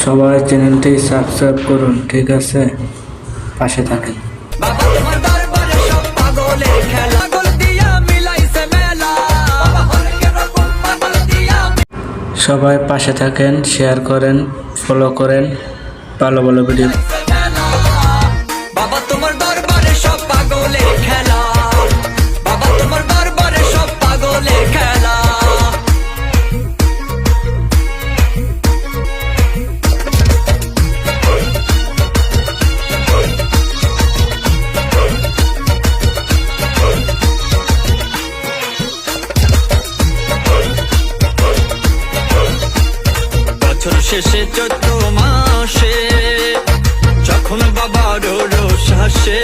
সবাই চ্যানেলটি সাবস্ক্রাইব করুন, ঠিক আছে? পাশে থাকেন। বাবা তোমার দরবারে সব পাগলের খেলা, পাগল দিয়া মিলাইছে মেলা, বাবা হরেক রকম পাগল দিয়া। সবাই পাশে থাকেন, শেয়ার করেন, ফলো করেন, ভালো ভালো ভিডিও। বাবা তোমার দরবারে সব পাগলের খেলা, বাবা তোমার দরবারে সব পাগলের খেলা। বছর শেষে চৈত্র মাসে যখন বাবার রোষ হাসে,